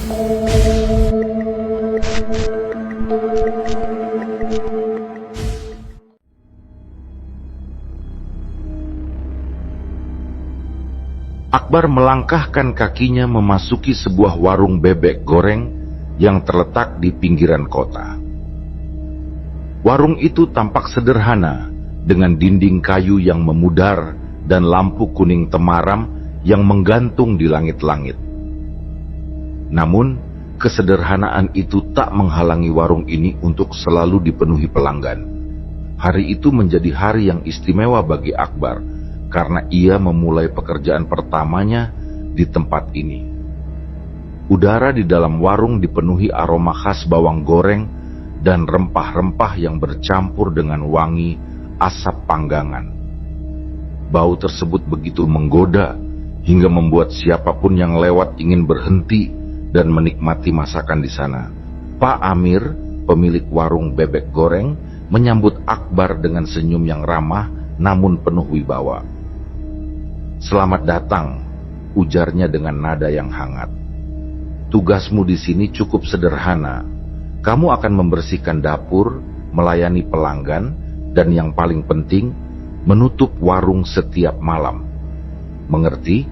Akbar melangkahkan kakinya memasuki sebuah warung bebek goreng yang terletak di pinggiran kota. Warung itu tampak sederhana, dengan dinding kayu yang memudar dan lampu kuning temaram yang menggantung di langit-langit. Namun, kesederhanaan itu tak menghalangi warung ini untuk selalu dipenuhi pelanggan. Hari itu menjadi hari yang istimewa bagi Akbar, karena ia memulai pekerjaan pertamanya di tempat ini. Udara di dalam warung dipenuhi aroma khas bawang goreng dan rempah-rempah yang bercampur dengan wangi asap panggangan. Bau tersebut begitu menggoda hingga membuat siapapun yang lewat ingin berhenti dan menikmati masakan di sana. Pak Amir, pemilik warung bebek goreng, menyambut Akbar dengan senyum yang ramah namun penuh wibawa. "Selamat datang," ujarnya dengan nada yang hangat. "Tugasmu di sini cukup sederhana. Kamu akan membersihkan dapur, melayani pelanggan, dan yang paling penting, menutup warung setiap malam. Mengerti?"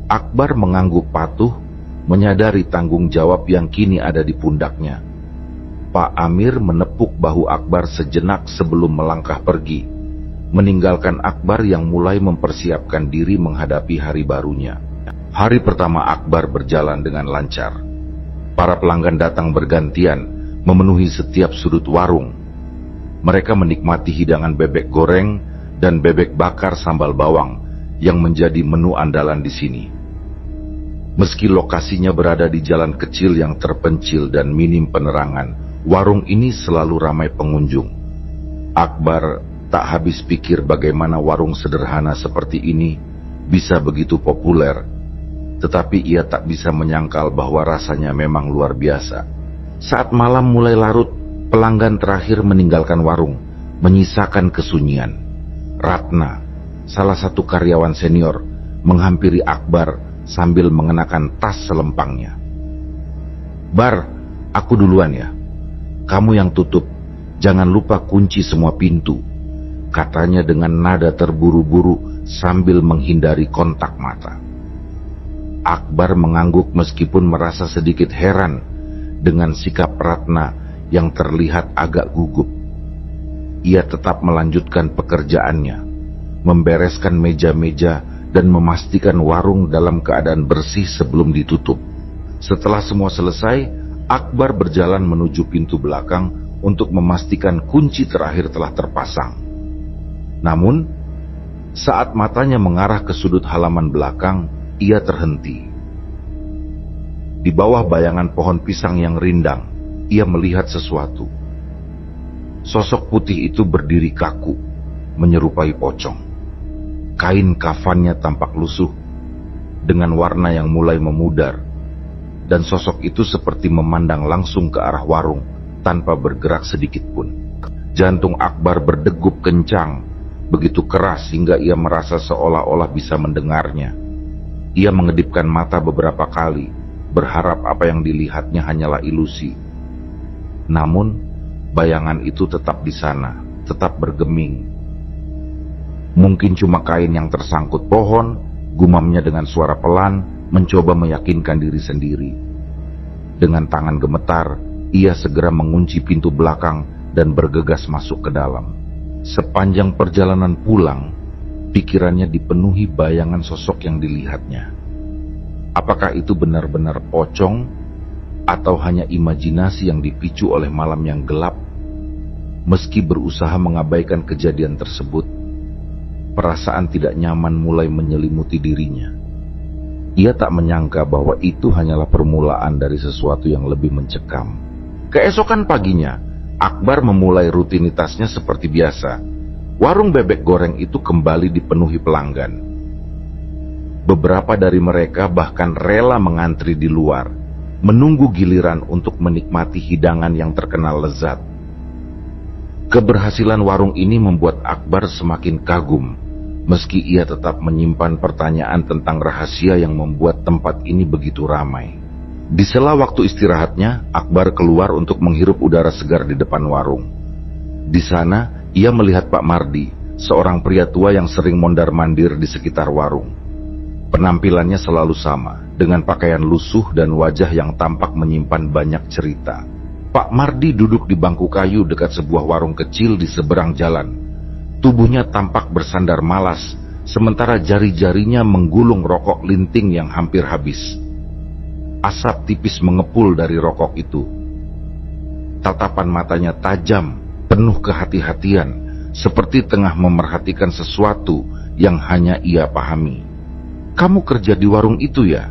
Akbar mengangguk patuh, menyadari tanggung jawab yang kini ada di pundaknya. Pak Amir menepuk bahu Akbar sejenak sebelum melangkah pergi, meninggalkan Akbar yang mulai mempersiapkan diri menghadapi hari barunya. Hari pertama Akbar berjalan dengan lancar. Para pelanggan datang bergantian, memenuhi setiap sudut warung. Mereka menikmati hidangan bebek goreng dan bebek bakar sambal bawang yang menjadi menu andalan di sini. Meski lokasinya berada di jalan kecil yang terpencil dan minim penerangan, warung ini selalu ramai pengunjung. Akbar tak habis pikir bagaimana warung sederhana seperti ini bisa begitu populer, tetapi ia tak bisa menyangkal bahwa rasanya memang luar biasa. Saat malam mulai larut, pelanggan terakhir meninggalkan warung, menyisakan kesunyian. Ratna, salah satu karyawan senior, menghampiri Akbar sambil mengenakan tas selempangnya. "Bar, aku duluan ya. Kamu yang tutup, jangan lupa kunci semua pintu," katanya dengan nada terburu-buru sambil menghindari kontak mata. Akbar mengangguk meskipun merasa sedikit heran dengan sikap Ratna yang terlihat agak gugup. Ia tetap melanjutkan pekerjaannya, membereskan meja-meja dan memastikan warung dalam keadaan bersih sebelum ditutup. Setelah semua selesai, Akbar berjalan menuju pintu belakang untuk memastikan kunci terakhir telah terpasang. Namun, saat matanya mengarah ke sudut halaman belakang, ia terhenti. Di bawah bayangan pohon pisang yang rindang, ia melihat sesuatu. Sosok putih itu berdiri kaku, menyerupai pocong. Kain kafannya tampak lusuh, dengan warna yang mulai memudar, dan sosok itu seperti memandang langsung ke arah warung, tanpa bergerak sedikit pun. Jantung Akbar berdegup kencang, begitu keras hingga ia merasa seolah-olah bisa mendengarnya. Ia mengedipkan mata beberapa kali, berharap apa yang dilihatnya hanyalah ilusi. Namun, bayangan itu tetap di sana, tetap bergeming. Mungkin cuma kain yang tersangkut pohon, gumamnya dengan suara pelan, mencoba meyakinkan diri sendiri. Dengan tangan gemetar, ia segera mengunci pintu belakang dan bergegas masuk ke dalam. Sepanjang perjalanan pulang, pikirannya dipenuhi bayangan sosok yang dilihatnya. Apakah itu benar-benar pocong, atau hanya imajinasi yang dipicu oleh malam yang gelap? Meski berusaha mengabaikan kejadian tersebut, perasaan tidak nyaman mulai menyelimuti dirinya. Ia tak menyangka bahwa itu hanyalah permulaan dari sesuatu yang lebih mencekam. Keesokan paginya, Akbar memulai rutinitasnya seperti biasa. Warung bebek goreng itu kembali dipenuhi pelanggan. Beberapa dari mereka bahkan rela mengantri di luar, menunggu giliran untuk menikmati hidangan yang terkenal lezat. Keberhasilan warung ini membuat Akbar semakin kagum, meski ia tetap menyimpan pertanyaan tentang rahasia yang membuat tempat ini begitu ramai. Di sela waktu istirahatnya, Akbar keluar untuk menghirup udara segar di depan warung. Di sana, ia melihat Pak Mardi, seorang pria tua yang sering mondar-mandir di sekitar warung. Penampilannya selalu sama, dengan pakaian lusuh dan wajah yang tampak menyimpan banyak cerita. Pak Mardi duduk di bangku kayu dekat sebuah warung kecil di seberang jalan. Tubuhnya tampak bersandar malas, sementara jari-jarinya menggulung rokok linting yang hampir habis. Asap tipis mengepul dari rokok itu. Tatapan matanya tajam, penuh kehati-hatian, seperti tengah memerhatikan sesuatu yang hanya ia pahami. "Kamu kerja di warung itu ya?"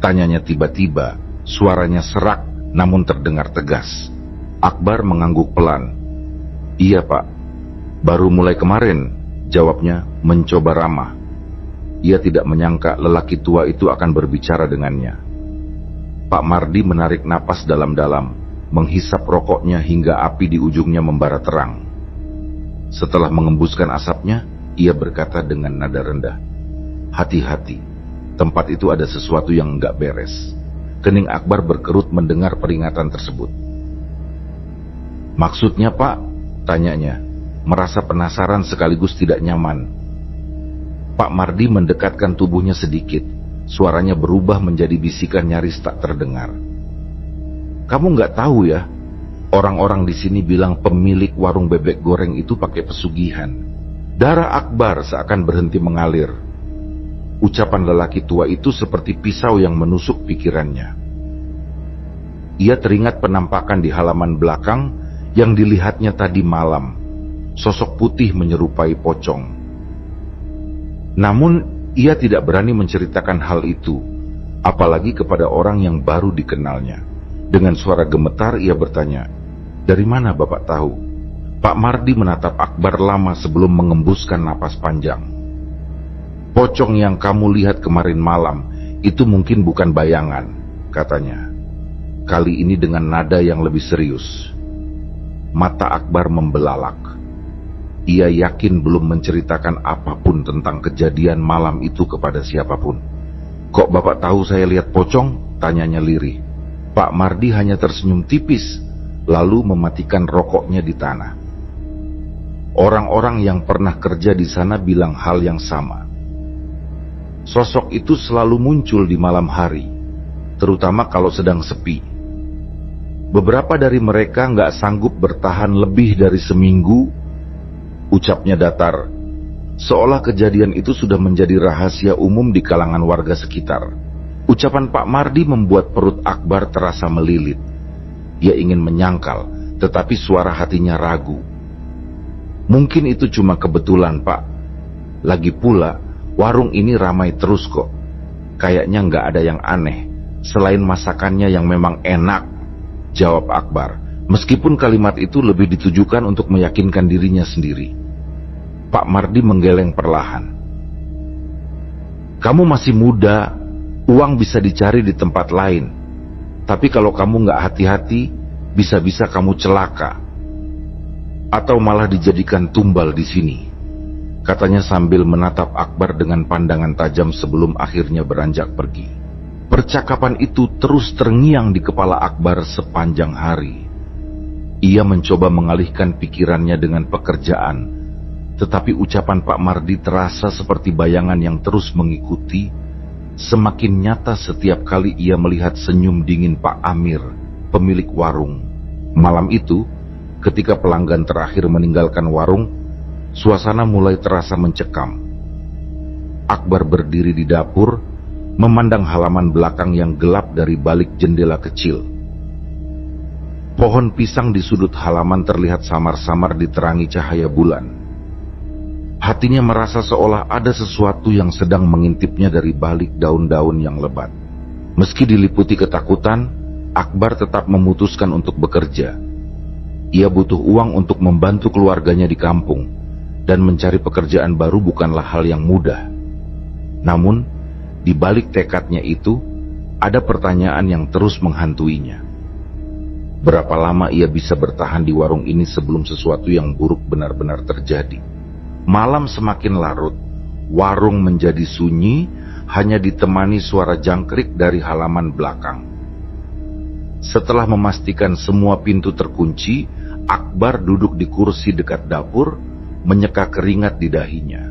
tanyanya tiba-tiba, suaranya serak namun terdengar tegas. Akbar mengangguk pelan. "Iya Pak, baru mulai kemarin," jawabnya mencoba ramah. Ia tidak menyangka lelaki tua itu akan berbicara dengannya. Pak Mardi menarik napas dalam-dalam, menghisap rokoknya hingga api di ujungnya membara terang. Setelah mengembuskan asapnya, ia berkata dengan nada rendah, "Hati-hati, tempat itu ada sesuatu yang enggak beres." Kening Akbar berkerut mendengar peringatan tersebut. "Maksudnya Pak?" tanyanya, merasa penasaran sekaligus tidak nyaman. Pak Mardi mendekatkan tubuhnya sedikit. Suaranya berubah menjadi bisikan nyaris tak terdengar. "Kamu nggak tahu ya? Orang-orang di sini bilang pemilik warung bebek goreng itu pakai pesugihan." Darah Akbar seakan berhenti mengalir. Ucapan lelaki tua itu seperti pisau yang menusuk pikirannya. Ia teringat penampakan di halaman belakang yang dilihatnya tadi malam. Sosok putih menyerupai pocong. Namun, ia tidak berani menceritakan hal itu, apalagi kepada orang yang baru dikenalnya. Dengan suara gemetar ia bertanya, "Dari mana Bapak tahu?" Pak Mardi menatap Akbar lama sebelum mengembuskan napas panjang. "Pocong yang kamu lihat kemarin malam, itu mungkin bukan bayangan," katanya. Kali ini dengan nada yang lebih serius. Mata Akbar membelalak. Ia yakin belum menceritakan apapun tentang kejadian malam itu kepada siapapun. "Kok Bapak tahu saya lihat pocong?" tanyanya lirih. Pak Mardi hanya tersenyum tipis, lalu mematikan rokoknya di tanah. Orang-orang yang pernah kerja di sana bilang hal yang sama. Sosok itu selalu muncul di malam hari, terutama kalau sedang sepi. Beberapa dari mereka nggak sanggup bertahan lebih dari seminggu. Ucapnya datar, seolah kejadian itu sudah menjadi rahasia umum di kalangan warga sekitar. Ucapan Pak Mardi membuat perut Akbar terasa melilit. Ia ingin menyangkal, tetapi suara hatinya ragu. "Mungkin itu cuma kebetulan Pak. Lagi pula, warung ini ramai terus kok. Kayaknya nggak ada yang aneh, selain masakannya yang memang enak," jawab Akbar. Meskipun kalimat itu lebih ditujukan untuk meyakinkan dirinya sendiri. Pak Mardi menggeleng perlahan. "Kamu masih muda, uang bisa dicari di tempat lain. Tapi kalau kamu nggak hati-hati, bisa-bisa kamu celaka. Atau malah dijadikan tumbal di sini," katanya sambil menatap Akbar dengan pandangan tajam sebelum akhirnya beranjak pergi. Percakapan itu terus terngiang di kepala Akbar sepanjang hari. Ia mencoba mengalihkan pikirannya dengan pekerjaan, tetapi ucapan Pak Mardi terasa seperti bayangan yang terus mengikuti, semakin nyata setiap kali ia melihat senyum dingin Pak Amir, pemilik warung. Malam itu, ketika pelanggan terakhir meninggalkan warung, suasana mulai terasa mencekam. Akbar berdiri di dapur, memandang halaman belakang yang gelap dari balik jendela kecil. Pohon pisang di sudut halaman terlihat samar-samar diterangi cahaya bulan. Hatinya merasa seolah ada sesuatu yang sedang mengintipnya dari balik daun-daun yang lebat. Meski diliputi ketakutan, Akbar tetap memutuskan untuk bekerja. Ia butuh uang untuk membantu keluarganya di kampung, dan mencari pekerjaan baru bukanlah hal yang mudah. Namun, di balik tekadnya itu, ada pertanyaan yang terus menghantuinya. Berapa lama ia bisa bertahan di warung ini sebelum sesuatu yang buruk benar-benar terjadi? Malam semakin larut, warung menjadi sunyi, hanya ditemani suara jangkrik dari halaman belakang. Setelah memastikan semua pintu terkunci, Akbar duduk di kursi dekat dapur, menyeka keringat di dahinya.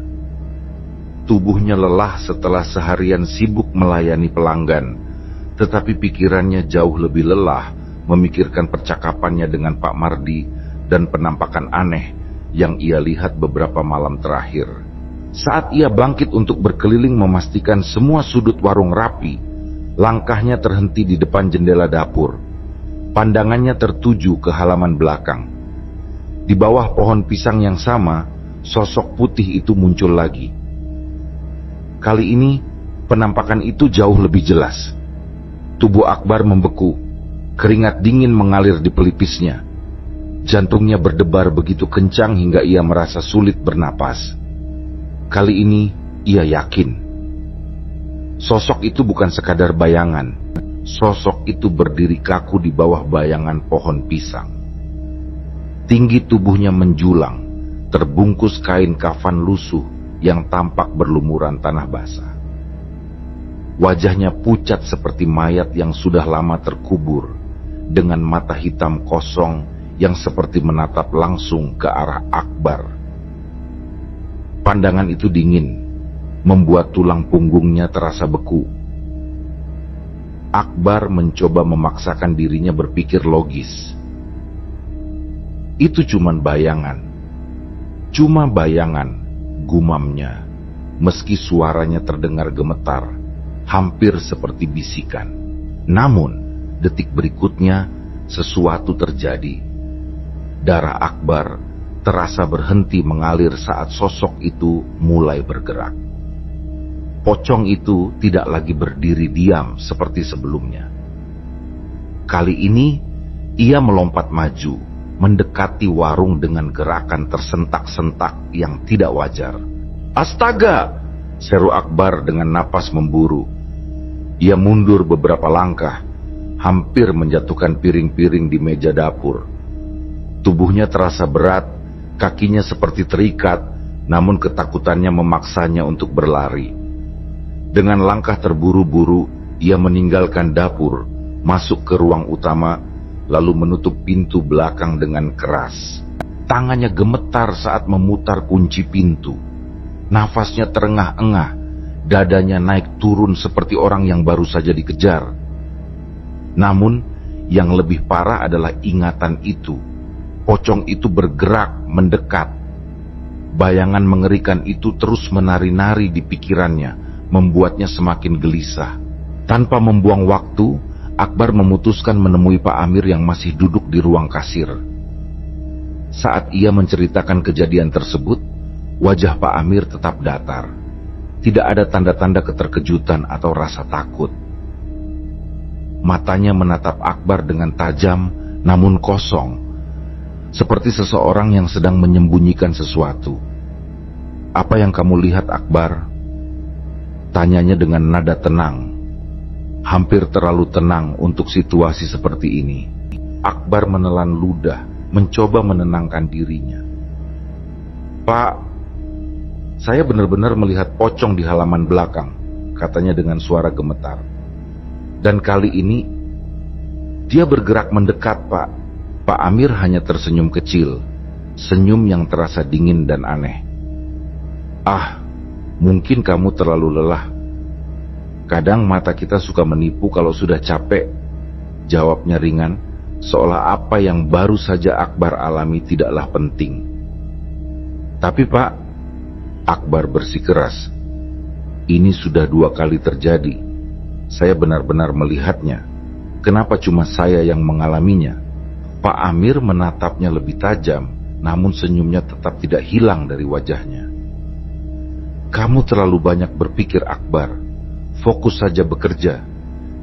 Tubuhnya lelah setelah seharian sibuk melayani pelanggan, tetapi pikirannya jauh lebih lelah memikirkan percakapannya dengan Pak Mardi dan penampakan aneh yang ia lihat beberapa malam terakhir. Saat ia bangkit untuk berkeliling memastikan semua sudut warung rapi, langkahnya terhenti di depan jendela dapur. Pandangannya tertuju ke halaman belakang. Di bawah pohon pisang yang sama, sosok putih itu muncul lagi. Kali ini, penampakan itu jauh lebih jelas. Tubuh Akbar membeku, keringat dingin mengalir di pelipisnya. Jantungnya berdebar begitu kencang hingga ia merasa sulit bernapas. Kali ini, ia yakin. Sosok itu bukan sekadar bayangan. Sosok itu berdiri kaku di bawah bayangan pohon pisang. Tinggi tubuhnya menjulang, terbungkus kain kafan lusuh yang tampak berlumuran tanah basah. Wajahnya pucat seperti mayat yang sudah lama terkubur, dengan mata hitam kosong yang seperti menatap langsung ke arah Akbar. Pandangan itu dingin, membuat tulang punggungnya terasa beku. Akbar mencoba memaksakan dirinya berpikir logis. Itu cuma bayangan, gumamnya, meski suaranya terdengar gemetar, hampir seperti bisikan. Namun, detik berikutnya, sesuatu terjadi. Darah Akbar terasa berhenti mengalir saat sosok itu mulai bergerak. Pocong itu tidak lagi berdiri diam seperti sebelumnya. Kali ini, ia melompat maju, mendekati warung dengan gerakan tersentak-sentak yang tidak wajar. "Astaga!" seru Akbar dengan napas memburu. Ia mundur beberapa langkah, hampir menjatuhkan piring-piring di meja dapur. Tubuhnya terasa berat, kakinya seperti terikat, namun ketakutannya memaksanya untuk berlari. Dengan langkah terburu-buru, ia meninggalkan dapur, masuk ke ruang utama, lalu menutup pintu belakang dengan keras. Tangannya gemetar saat memutar kunci pintu. Nafasnya terengah-engah, dadanya naik turun seperti orang yang baru saja dikejar. Namun, yang lebih parah adalah ingatan itu. Pocong itu bergerak, mendekat. Bayangan mengerikan itu terus menari-nari di pikirannya, membuatnya semakin gelisah. Tanpa membuang waktu, Akbar memutuskan menemui Pak Amir yang masih duduk di ruang kasir. Saat ia menceritakan kejadian tersebut, wajah Pak Amir tetap datar. Tidak ada tanda-tanda keterkejutan atau rasa takut. Matanya menatap Akbar dengan tajam, namun kosong, seperti seseorang yang sedang menyembunyikan sesuatu. "Apa yang kamu lihat, Akbar?" Tanyanya dengan nada tenang, hampir terlalu tenang untuk situasi seperti ini. Akbar menelan ludah, mencoba menenangkan dirinya. "Pak, saya benar-benar melihat pocong di halaman belakang," katanya dengan suara gemetar. "Dan kali ini, dia bergerak mendekat, Pak." Pak Amir hanya tersenyum kecil, senyum yang terasa dingin dan aneh. "Ah, mungkin kamu terlalu lelah. Kadang mata kita suka menipu kalau sudah capek," jawabnya ringan, seolah apa yang baru saja Akbar alami tidaklah penting. "Tapi Pak," Akbar bersikeras, "ini sudah 2 kali terjadi. Saya benar-benar melihatnya. Kenapa cuma saya yang mengalaminya?" Pak Amir menatapnya lebih tajam, namun senyumnya tetap tidak hilang dari wajahnya. "Kamu terlalu banyak berpikir, Akbar. Fokus saja bekerja.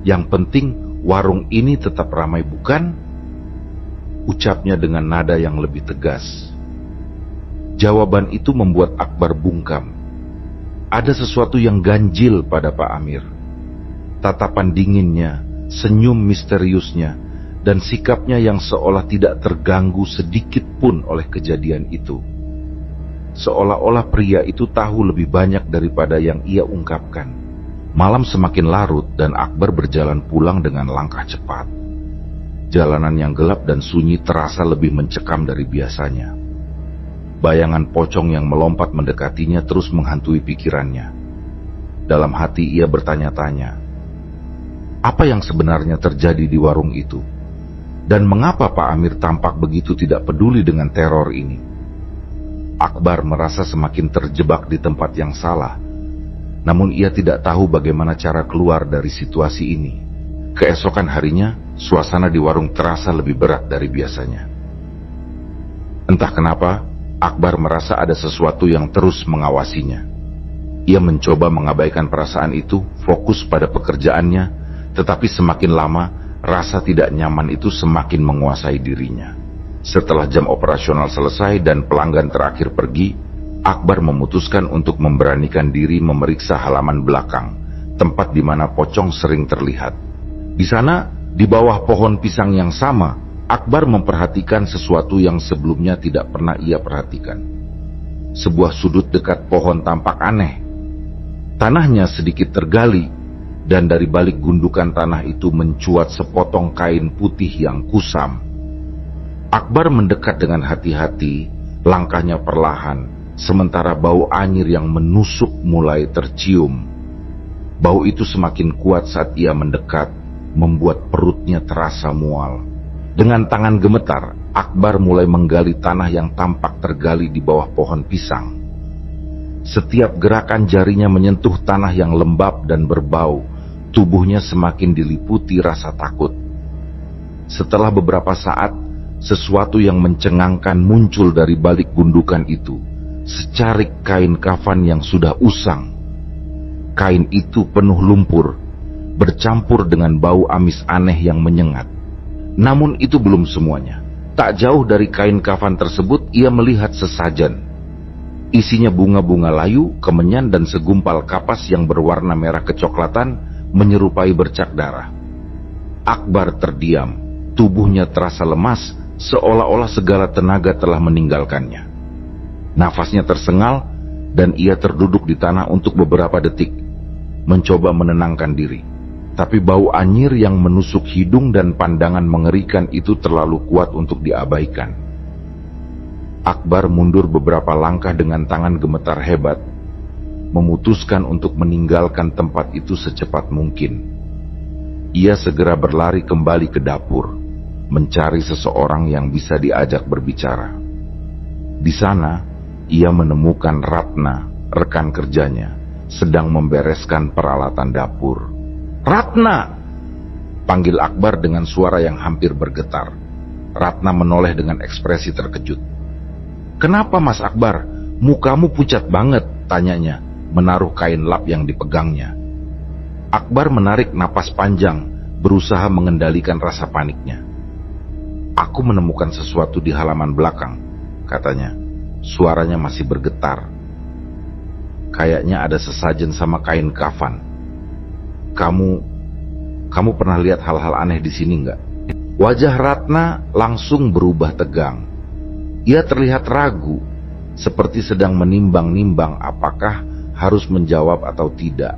Yang penting warung ini tetap ramai, bukan?" Ucapnya dengan nada yang lebih tegas. Jawaban itu membuat Akbar bungkam. Ada sesuatu yang ganjil pada Pak Amir. Tatapan dinginnya, senyum misteriusnya, dan sikapnya yang seolah tidak terganggu sedikit pun oleh kejadian itu. Seolah-olah pria itu tahu lebih banyak daripada yang ia ungkapkan. Malam semakin larut dan Akbar berjalan pulang dengan langkah cepat. Jalanan yang gelap dan sunyi terasa lebih mencekam dari biasanya. Bayangan pocong yang melompat mendekatinya terus menghantui pikirannya. Dalam hati ia bertanya-tanya, apa yang sebenarnya terjadi di warung itu? Dan mengapa Pak Amir tampak begitu tidak peduli dengan teror ini? Akbar merasa semakin terjebak di tempat yang salah, namun ia tidak tahu bagaimana cara keluar dari situasi ini. Keesokan harinya, suasana di warung terasa lebih berat dari biasanya. Entah kenapa, Akbar merasa ada sesuatu yang terus mengawasinya. Ia mencoba mengabaikan perasaan itu, fokus pada pekerjaannya, tetapi semakin lama, rasa tidak nyaman itu semakin menguasai dirinya. Setelah jam operasional selesai dan pelanggan terakhir pergi, Akbar memutuskan untuk memberanikan diri memeriksa halaman belakang, tempat di mana pocong sering terlihat. Di sana, di bawah pohon pisang yang sama, Akbar memperhatikan sesuatu yang sebelumnya tidak pernah ia perhatikan. Sebuah sudut dekat pohon tampak aneh. Tanahnya sedikit tergali, dan dari balik gundukan tanah itu mencuat sepotong kain putih yang kusam. Akbar mendekat dengan hati-hati, langkahnya perlahan, sementara bau anyir yang menusuk mulai tercium. Bau itu semakin kuat saat ia mendekat, membuat perutnya terasa mual. Dengan tangan gemetar, Akbar mulai menggali tanah yang tampak tergali di bawah pohon pisang. Setiap gerakan jarinya menyentuh tanah yang lembab dan berbau, tubuhnya semakin diliputi rasa takut. Setelah beberapa saat, sesuatu yang mencengangkan muncul dari balik gundukan itu, secarik kain kafan yang sudah usang. Kain itu penuh lumpur, bercampur dengan bau amis aneh yang menyengat. Namun itu belum semuanya. Tak jauh dari kain kafan tersebut, ia melihat sesajen. Isinya bunga-bunga layu, kemenyan, dan segumpal kapas yang berwarna merah kecoklatan, menyerupai bercak darah. Akbar terdiam, tubuhnya terasa lemas, seolah-olah segala tenaga telah meninggalkannya. Nafasnya tersengal, dan ia terduduk di tanah untuk beberapa detik, mencoba menenangkan diri. Tapi bau anyir yang menusuk hidung dan pandangan mengerikan itu terlalu kuat untuk diabaikan. Akbar mundur beberapa langkah dengan tangan gemetar hebat, memutuskan untuk meninggalkan tempat itu secepat mungkin. Ia segera berlari kembali ke dapur, mencari seseorang yang bisa diajak berbicara. Di sana, ia menemukan Ratna, rekan kerjanya, sedang membereskan peralatan dapur. "Ratna!" panggil Akbar dengan suara yang hampir bergetar. Ratna menoleh dengan ekspresi terkejut. "Kenapa Mas Akbar? Mukamu pucat banget," tanyanya, menaruh kain lap yang dipegangnya. Akbar menarik napas panjang, berusaha mengendalikan rasa paniknya. "Aku menemukan sesuatu di halaman belakang," katanya. Suaranya masih bergetar. "Kayaknya ada sesajen sama kain kafan. Kamu pernah lihat hal-hal aneh di sini nggak?" Wajah Ratna langsung berubah tegang. Ia terlihat ragu, seperti sedang menimbang-nimbang apakah harus menjawab atau tidak.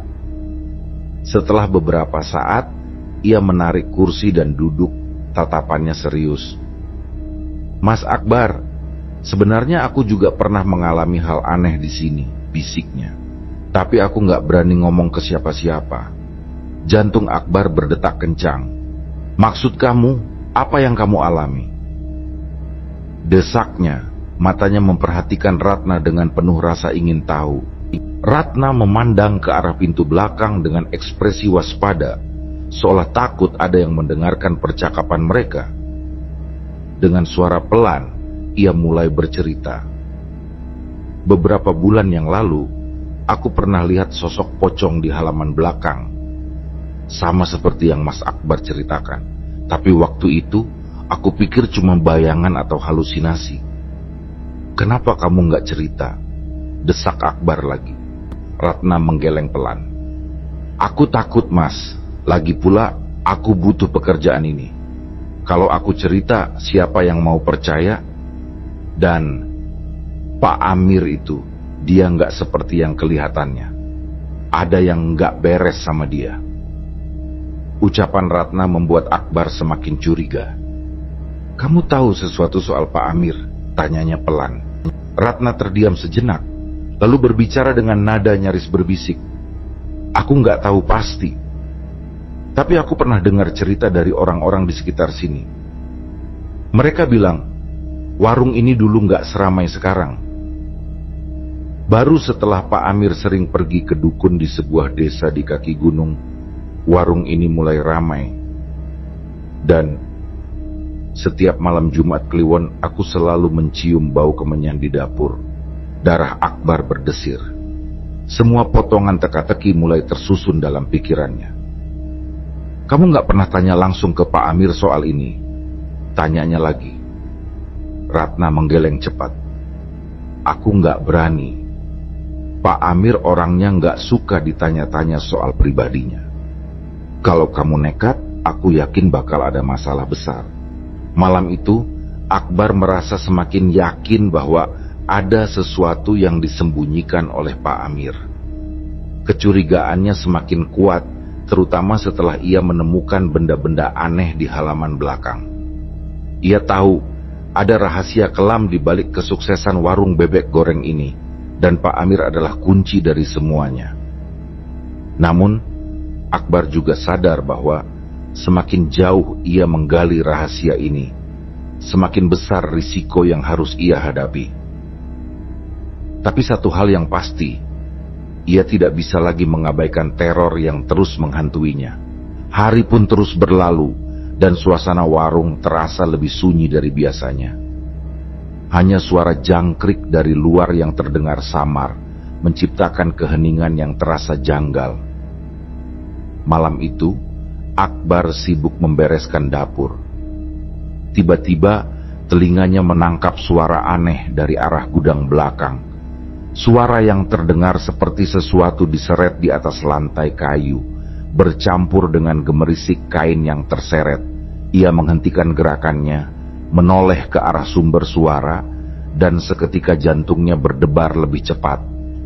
Setelah beberapa saat, ia menarik kursi dan duduk, tatapannya serius. "Mas Akbar, sebenarnya aku juga pernah mengalami hal aneh di sini," bisiknya. "Tapi aku nggak berani ngomong ke siapa-siapa." Jantung Akbar berdetak kencang. "Maksud kamu, apa yang kamu alami?" Desaknya, matanya memperhatikan Ratna dengan penuh rasa ingin tahu. Ratna memandang ke arah pintu belakang dengan ekspresi waspada, seolah takut ada yang mendengarkan percakapan mereka. Dengan suara pelan, ia mulai bercerita. "Beberapa bulan yang lalu, aku pernah lihat sosok pocong di halaman belakang. Sama seperti yang Mas Akbar ceritakan. Tapi waktu itu, aku pikir cuma bayangan atau halusinasi." "Kenapa kamu nggak cerita?" desak Akbar lagi. Ratna menggeleng pelan. "Aku takut, Mas. Lagi pula, aku butuh pekerjaan ini. Kalau aku cerita, siapa yang mau percaya? Dan Pak Amir itu, dia nggak seperti yang kelihatannya. Ada yang nggak beres sama dia." Ucapan Ratna membuat Akbar semakin curiga. "Kamu tahu sesuatu soal Pak Amir?" tanyanya pelan. Ratna terdiam sejenak, lalu berbicara dengan nada nyaris berbisik. "Aku nggak tahu pasti. Tapi aku pernah dengar cerita dari orang-orang di sekitar sini. Mereka bilang, warung ini dulu nggak seramai sekarang. Baru setelah Pak Amir sering pergi ke dukun di sebuah desa di kaki gunung, warung ini mulai ramai. Dan setiap malam Jumat Kliwon, aku selalu mencium bau kemenyan di dapur." Darah Akbar berdesir. Semua potongan teka-teki mulai tersusun dalam pikirannya. "Kamu nggak pernah tanya langsung ke Pak Amir soal ini?" tanyanya lagi. Ratna menggeleng cepat. "Aku nggak berani. Pak Amir orangnya nggak suka ditanya-tanya soal pribadinya. Kalau kamu nekat, aku yakin bakal ada masalah besar." Malam itu, Akbar merasa semakin yakin bahwa ada sesuatu yang disembunyikan oleh Pak Amir. Kecurigaannya semakin kuat, terutama setelah ia menemukan benda-benda aneh di halaman belakang. Ia tahu ada rahasia kelam di balik kesuksesan warung bebek goreng ini, dan Pak Amir adalah kunci dari semuanya. Namun, Akbar juga sadar bahwa semakin jauh ia menggali rahasia ini, semakin besar risiko yang harus ia hadapi. Tapi satu hal yang pasti, ia tidak bisa lagi mengabaikan teror yang terus menghantuinya. Hari pun terus berlalu, dan suasana warung terasa lebih sunyi dari biasanya. Hanya suara jangkrik dari luar yang terdengar samar, menciptakan keheningan yang terasa janggal. Malam itu, Akbar sibuk membereskan dapur. Tiba-tiba, telinganya menangkap suara aneh dari arah gudang belakang. Suara yang terdengar seperti sesuatu diseret di atas lantai kayu, bercampur dengan gemerisik kain yang terseret. Ia menghentikan gerakannya, menoleh ke arah sumber suara, dan seketika jantungnya berdebar lebih cepat.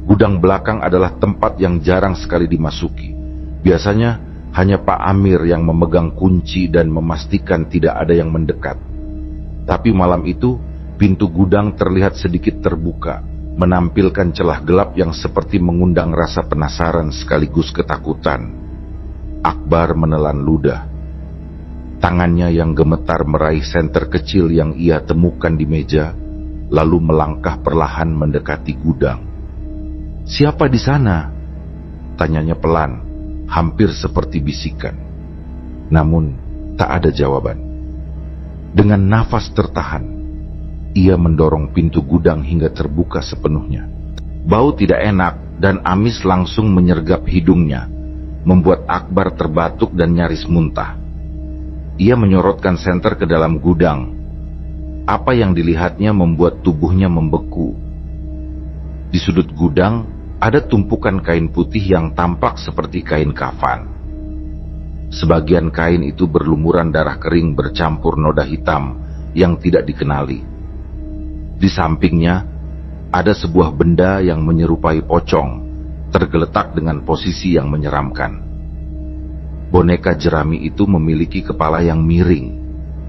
Gudang belakang adalah tempat yang jarang sekali dimasuki. Biasanya hanya Pak Amir yang memegang kunci dan memastikan tidak ada yang mendekat. Tapi malam itu, pintu gudang terlihat sedikit terbuka, menampilkan celah gelap yang seperti mengundang rasa penasaran sekaligus ketakutan. Akbar menelan ludah. Tangannya yang gemetar meraih senter kecil yang ia temukan di meja, lalu melangkah perlahan mendekati gudang. "Siapa di sana?" tanyanya pelan, hampir seperti bisikan. Namun, tak ada jawaban. Dengan nafas tertahan, ia mendorong pintu gudang hingga terbuka sepenuhnya. Bau tidak enak dan amis langsung menyergap hidungnya, membuat Akbar terbatuk dan nyaris muntah. Ia menyorotkan senter ke dalam gudang. Apa yang dilihatnya membuat tubuhnya membeku. Di sudut gudang, ada tumpukan kain putih yang tampak seperti kain kafan. Sebagian kain itu berlumuran darah kering bercampur noda hitam yang tidak dikenali. Di sampingnya, ada sebuah benda yang menyerupai pocong, tergeletak dengan posisi yang menyeramkan. Boneka jerami itu memiliki kepala yang miring,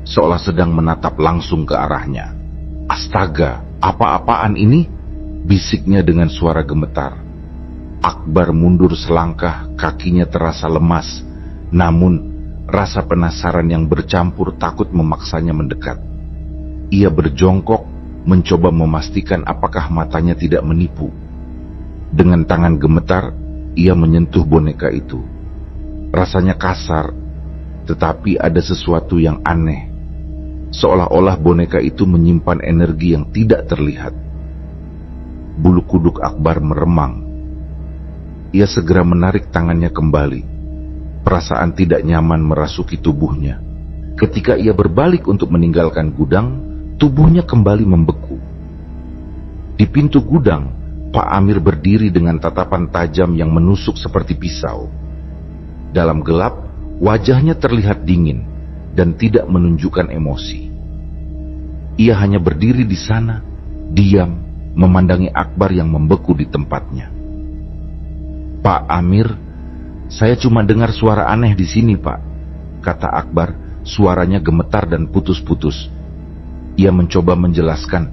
seolah sedang menatap langsung ke arahnya. "Astaga, apa-apaan ini?" bisiknya dengan suara gemetar. Akbar mundur selangkah, kakinya terasa lemas, namun rasa penasaran yang bercampur takut memaksanya mendekat. Ia berjongkok, mencoba memastikan apakah matanya tidak menipu. Dengan tangan gemetar, ia menyentuh boneka itu. Rasanya kasar, tetapi ada sesuatu yang aneh. Seolah-olah boneka itu menyimpan energi yang tidak terlihat. Bulu kuduk Akbar meremang. Ia segera menarik tangannya kembali. Perasaan tidak nyaman merasuki tubuhnya. Ketika ia berbalik untuk meninggalkan gudang, tubuhnya kembali membeku. Di pintu gudang, Pak Amir berdiri dengan tatapan tajam yang menusuk seperti pisau. Dalam gelap, wajahnya terlihat dingin dan tidak menunjukkan emosi. Ia hanya berdiri di sana, diam, memandangi Akbar yang membeku di tempatnya. "Pak Amir, saya cuma dengar suara aneh di sini, Pak," kata Akbar, suaranya gemetar dan putus-putus. Ia mencoba menjelaskan,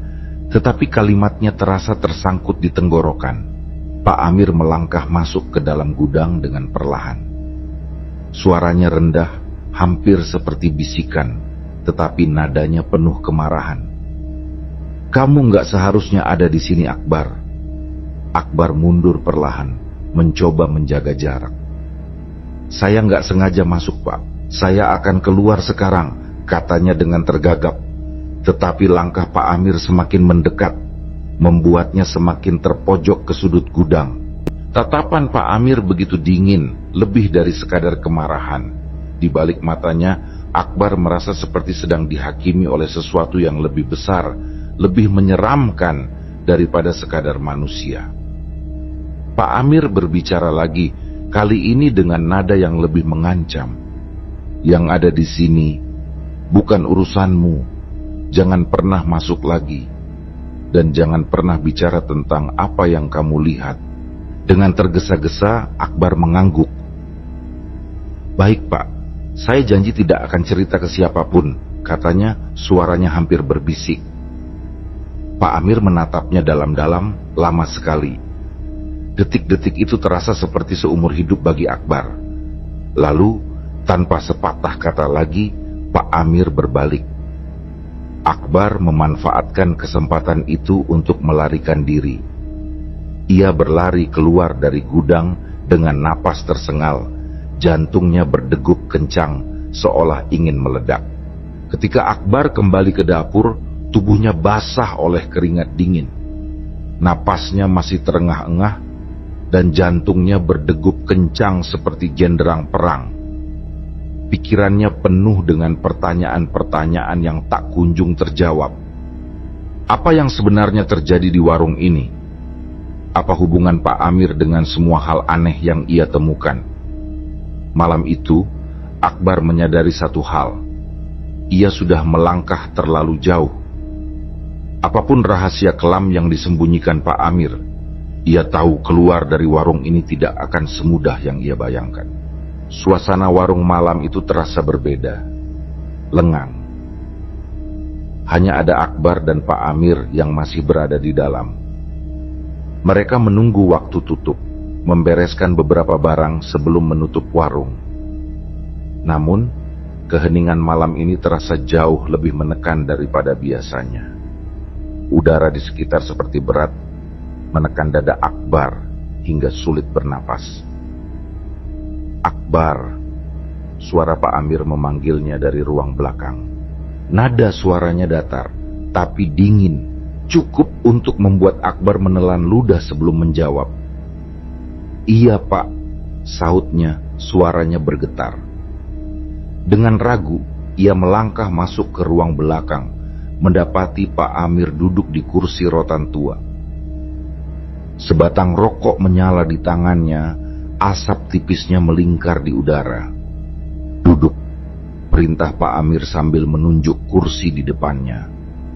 tetapi kalimatnya terasa tersangkut di tenggorokan. Pak Amir melangkah masuk ke dalam gudang dengan perlahan. Suaranya rendah, hampir seperti bisikan, tetapi nadanya penuh kemarahan. "Kamu nggak seharusnya ada di sini, Akbar." Akbar mundur perlahan, mencoba menjaga jarak. "Saya nggak sengaja masuk, Pak. Saya akan keluar sekarang," katanya dengan tergagap. Tetapi langkah Pak Amir semakin mendekat, membuatnya semakin terpojok ke sudut gudang. Tatapan Pak Amir begitu dingin, lebih dari sekadar kemarahan. Di balik matanya, Akbar merasa seperti sedang dihakimi oleh sesuatu yang lebih besar, lebih menyeramkan daripada sekadar manusia. Pak Amir berbicara lagi, kali ini dengan nada yang lebih mengancam. "Yang ada di sini bukan urusanmu. Jangan pernah masuk lagi. Dan jangan pernah bicara tentang apa yang kamu lihat." Dengan tergesa-gesa, Akbar mengangguk. "Baik, Pak. Saya janji tidak akan cerita ke siapapun," katanya, suaranya hampir berbisik. Pak Amir menatapnya dalam-dalam, lama sekali. Detik-detik itu terasa seperti seumur hidup bagi Akbar. Lalu, tanpa sepatah kata lagi, Pak Amir berbalik. Akbar memanfaatkan kesempatan itu untuk melarikan diri. Ia berlari keluar dari gudang dengan napas tersengal, jantungnya berdegup kencang seolah ingin meledak. Ketika Akbar kembali ke dapur, tubuhnya basah oleh keringat dingin. Napasnya masih terengah-engah dan jantungnya berdegup kencang seperti genderang perang. Pikirannya penuh dengan pertanyaan-pertanyaan yang tak kunjung terjawab. Apa yang sebenarnya terjadi di warung ini? Apa hubungan Pak Amir dengan semua hal aneh yang ia temukan? Malam itu, Akbar menyadari satu hal. Ia sudah melangkah terlalu jauh. Apapun rahasia kelam yang disembunyikan Pak Amir, ia tahu keluar dari warung ini tidak akan semudah yang ia bayangkan. Suasana warung malam itu terasa berbeda, lengang. Hanya ada Akbar dan Pak Amir yang masih berada di dalam. Mereka menunggu waktu tutup, membereskan beberapa barang sebelum menutup warung. Namun, keheningan malam ini terasa jauh lebih menekan daripada biasanya. Udara di sekitar seperti berat, menekan dada Akbar hingga sulit bernapas. "Akbar," suara Pak Amir memanggilnya dari ruang belakang. Nada suaranya datar, tapi dingin, cukup untuk membuat Akbar menelan ludah sebelum menjawab. "Iya, Pak," sahutnya, suaranya bergetar. Dengan ragu, ia melangkah masuk ke ruang belakang, mendapati Pak Amir duduk di kursi rotan tua. Sebatang rokok menyala di tangannya, asap tipisnya melingkar di udara. "Duduk," perintah Pak Amir sambil menunjuk kursi di depannya.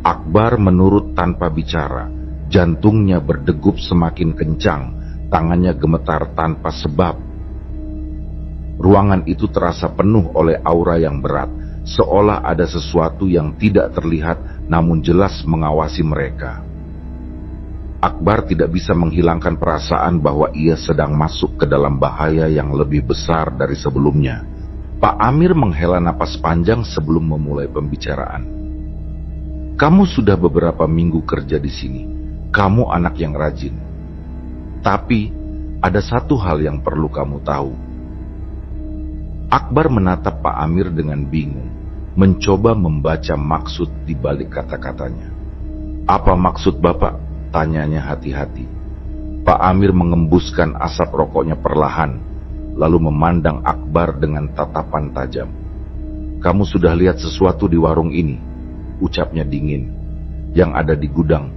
Akbar menurut tanpa bicara, jantungnya berdegup semakin kencang, tangannya gemetar tanpa sebab. Ruangan itu terasa penuh oleh aura yang berat, seolah ada sesuatu yang tidak terlihat namun jelas mengawasi mereka. Akbar tidak bisa menghilangkan perasaan bahwa ia sedang masuk ke dalam bahaya yang lebih besar dari sebelumnya. Pak Amir menghela napas panjang sebelum memulai pembicaraan. "Kamu sudah beberapa minggu kerja di sini. Kamu anak yang rajin. Tapi ada satu hal yang perlu kamu tahu." Akbar menatap Pak Amir dengan bingung, mencoba membaca maksud di balik kata-katanya. "Apa maksud Bapak?" tanyanya hati-hati. Pak Amir mengembuskan asap rokoknya perlahan, lalu memandang Akbar dengan tatapan tajam. "Kamu sudah lihat sesuatu di warung ini?" ucapnya dingin. "Yang ada di gudang,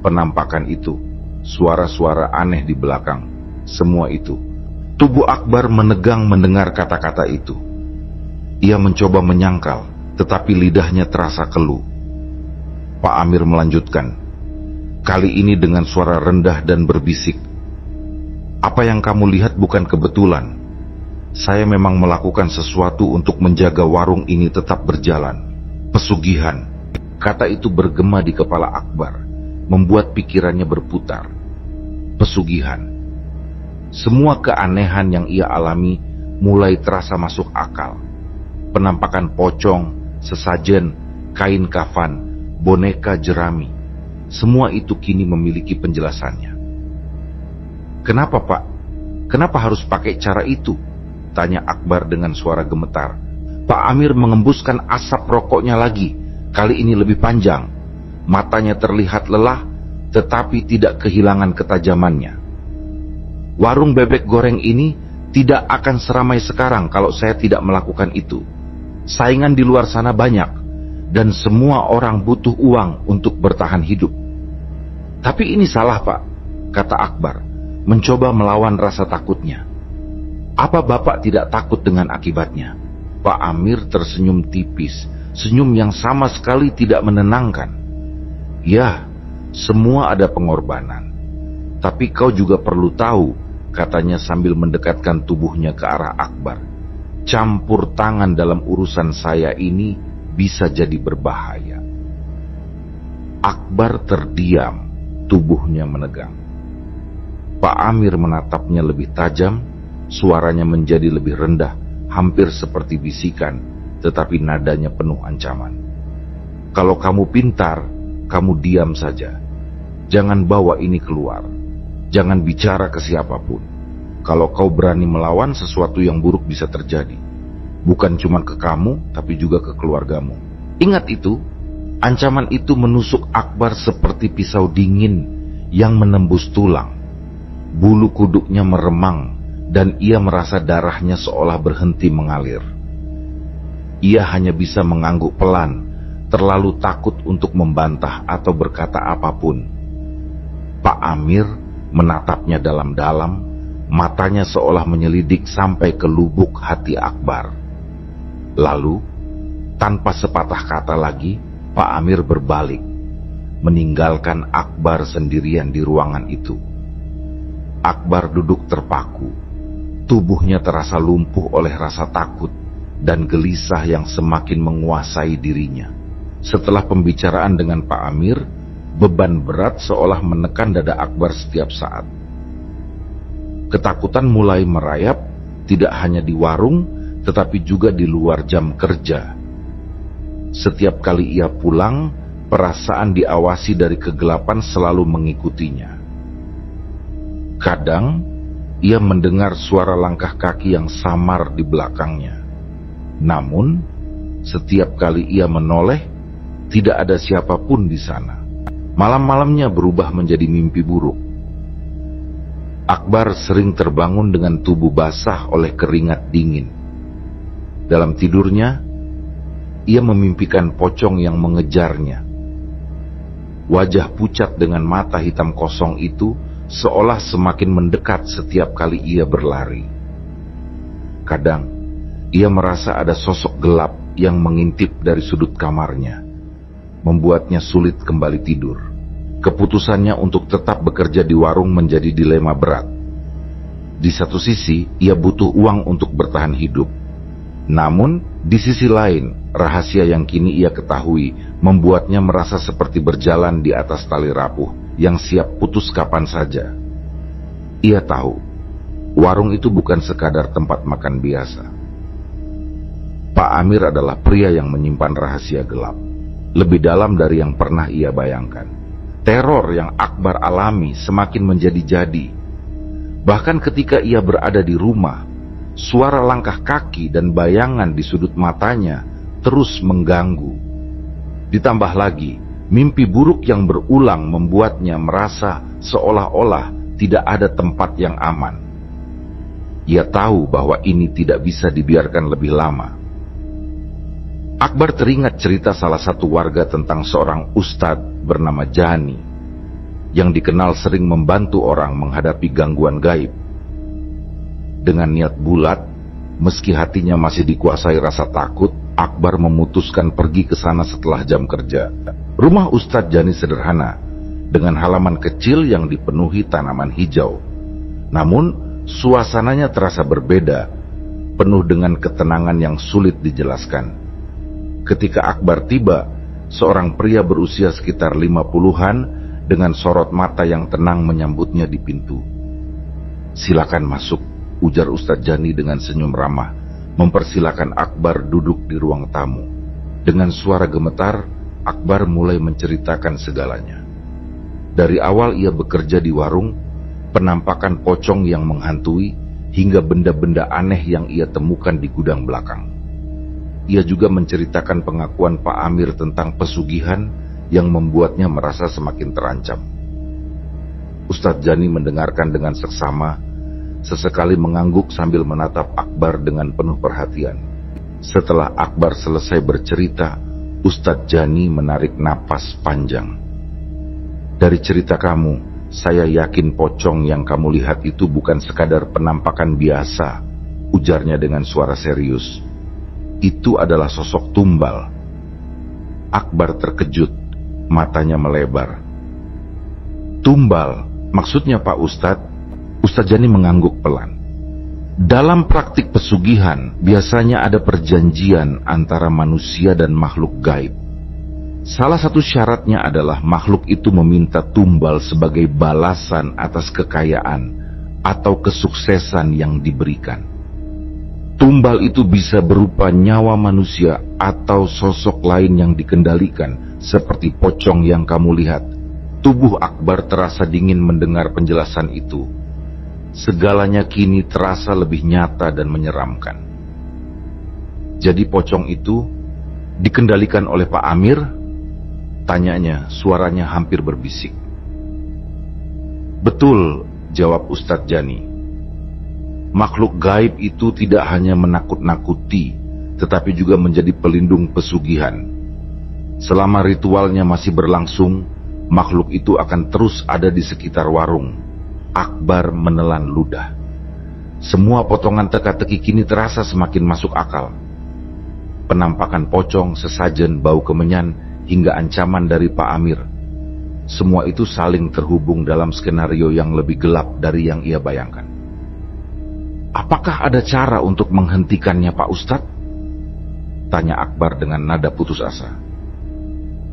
penampakan itu, suara-suara aneh di belakang, semua itu." Tubuh Akbar menegang mendengar kata-kata itu. Ia mencoba menyangkal, tetapi lidahnya terasa keluh. Pak Amir melanjutkan, kali ini dengan suara rendah dan berbisik. "Apa yang kamu lihat bukan kebetulan. Saya memang melakukan sesuatu untuk menjaga warung ini tetap berjalan. Pesugihan, kata itu bergema di kepala Akbar, membuat pikirannya berputar. Pesugihan. Semua keanehan yang ia alami mulai terasa masuk akal. Penampakan pocong, sesajen, kain kafan, boneka jerami, semua itu kini memiliki penjelasannya. Kenapa, Pak? Kenapa harus pakai cara itu? Tanya Akbar dengan suara gemetar. Pak Amir mengembuskan asap rokoknya lagi, kali ini lebih panjang. Matanya terlihat lelah, tetapi tidak kehilangan ketajamannya. Warung bebek goreng ini tidak akan seramai sekarang kalau saya tidak melakukan itu. Saingan di luar sana banyak, dan semua orang butuh uang untuk bertahan hidup. Tapi ini salah, Pak, kata Akbar, mencoba melawan rasa takutnya. Apa Bapak tidak takut dengan akibatnya? Pak Amir tersenyum tipis, senyum yang sama sekali tidak menenangkan. Ya, semua ada pengorbanan. Tapi kau juga perlu tahu, katanya sambil mendekatkan tubuhnya ke arah Akbar. Campur tangan dalam urusan saya ini bisa jadi berbahaya. Akbar terdiam, tubuhnya menegang. Pak Amir menatapnya lebih tajam, suaranya menjadi lebih rendah, hampir seperti bisikan, tetapi nadanya penuh ancaman. Kalau kamu pintar, kamu diam saja. Jangan bawa ini keluar. Jangan bicara ke siapapun. Kalau kau berani melawan, sesuatu yang buruk bisa terjadi. Bukan cuma ke kamu, tapi juga ke keluargamu. Ingat itu. Ancaman itu menusuk Akbar seperti pisau dingin yang menembus tulang. Bulu kuduknya meremang, dan ia merasa darahnya seolah berhenti mengalir. Ia hanya bisa mengangguk pelan, terlalu takut untuk membantah atau berkata apapun. Pak Amir menatapnya dalam-dalam, matanya seolah menyelidik sampai ke lubuk hati Akbar. Lalu, tanpa sepatah kata lagi, Pak Amir berbalik, meninggalkan Akbar sendirian di ruangan itu. Akbar duduk terpaku. Tubuhnya terasa lumpuh oleh rasa takut dan gelisah yang semakin menguasai dirinya. Setelah pembicaraan dengan Pak Amir, beban berat seolah menekan dada Akbar setiap saat. Ketakutan mulai merayap, tidak hanya di warung, tetapi juga di luar jam kerja. Setiap kali ia pulang, perasaan diawasi dari kegelapan selalu mengikutinya. Kadang, ia mendengar suara langkah kaki yang samar di belakangnya. Namun, setiap kali ia menoleh, tidak ada siapapun di sana. Malam-malamnya berubah menjadi mimpi buruk. Akbar sering terbangun dengan tubuh basah oleh keringat dingin. Dalam tidurnya, ia memimpikan pocong yang mengejarnya. Wajah pucat dengan mata hitam kosong itu seolah semakin mendekat setiap kali ia berlari. Kadang, ia merasa ada sosok gelap yang mengintip dari sudut kamarnya, membuatnya sulit kembali tidur. Keputusannya untuk tetap bekerja di warung menjadi dilema berat. Di satu sisi, ia butuh uang untuk bertahan hidup. Namun, di sisi lain, rahasia yang kini ia ketahui membuatnya merasa seperti berjalan di atas tali rapuh yang siap putus kapan saja. Ia tahu, warung itu bukan sekadar tempat makan biasa. Pak Amir adalah pria yang menyimpan rahasia gelap, lebih dalam dari yang pernah ia bayangkan. Teror yang Akbar alami semakin menjadi-jadi. Bahkan ketika ia berada di rumah, suara langkah kaki dan bayangan di sudut matanya terus mengganggu. Ditambah lagi, mimpi buruk yang berulang membuatnya merasa seolah-olah tidak ada tempat yang aman. Ia tahu bahwa ini tidak bisa dibiarkan lebih lama. Akbar teringat cerita salah satu warga tentang seorang ustadz bernama Jani, yang dikenal sering membantu orang menghadapi gangguan gaib. Dengan niat bulat, meski hatinya masih dikuasai rasa takut, Akbar memutuskan pergi ke sana setelah jam kerja. Rumah Ustadz Jani sederhana, dengan halaman kecil yang dipenuhi tanaman hijau. Namun, suasananya terasa berbeda. penuh dengan ketenangan yang sulit dijelaskan. Ketika Akbar tiba, seorang pria berusia sekitar 50-an dengan sorot mata yang tenang menyambutnya di pintu. "Silakan masuk," ujar Ustadz Jani dengan senyum ramah, mempersilakan Akbar duduk di ruang tamu. Dengan suara gemetar, Akbar mulai menceritakan segalanya. Dari awal ia bekerja di warung, penampakan pocong yang menghantui, hingga benda-benda aneh yang ia temukan di gudang belakang. Ia juga menceritakan pengakuan Pak Amir tentang pesugihan yang membuatnya merasa semakin terancam. Ustadz Jani mendengarkan dengan seksama, sesekali mengangguk sambil menatap Akbar dengan penuh perhatian. Setelah Akbar selesai bercerita, Ustadz Jani menarik napas panjang. "Dari cerita kamu, saya yakin pocong yang kamu lihat itu bukan sekadar penampakan biasa," ujarnya dengan suara serius. "Itu adalah sosok tumbal." Akbar terkejut, matanya melebar. "Tumbal, maksudnya Pak Ustadz?" Ustadz Jani mengangguk pelan. "Dalam praktik pesugihan, biasanya ada perjanjian antara manusia dan makhluk gaib. Salah satu syaratnya adalah makhluk itu meminta tumbal sebagai balasan atas kekayaan atau kesuksesan yang diberikan. Tumbal itu bisa berupa nyawa manusia atau sosok lain yang dikendalikan, seperti pocong yang kamu lihat." Tubuh Akbar terasa dingin mendengar penjelasan itu. Segalanya kini terasa lebih nyata dan menyeramkan. "Jadi pocong itu dikendalikan oleh Pak Amir?" tanyanya, suaranya hampir berbisik. "Betul," jawab Ustadz Jani. "Makhluk gaib itu tidak hanya menakut-nakuti, tetapi juga menjadi pelindung pesugihan. Selama ritualnya masih berlangsung, makhluk itu akan terus ada di sekitar warung." Akbar menelan ludah. Semua potongan teka-teki kini terasa semakin masuk akal. Penampakan pocong, sesajen, bau kemenyan, hingga ancaman dari Pak Amir. Semua itu saling terhubung dalam skenario yang lebih gelap dari yang ia bayangkan. "Apakah ada cara untuk menghentikannya, Pak Ustadz?" tanya Akbar dengan nada putus asa.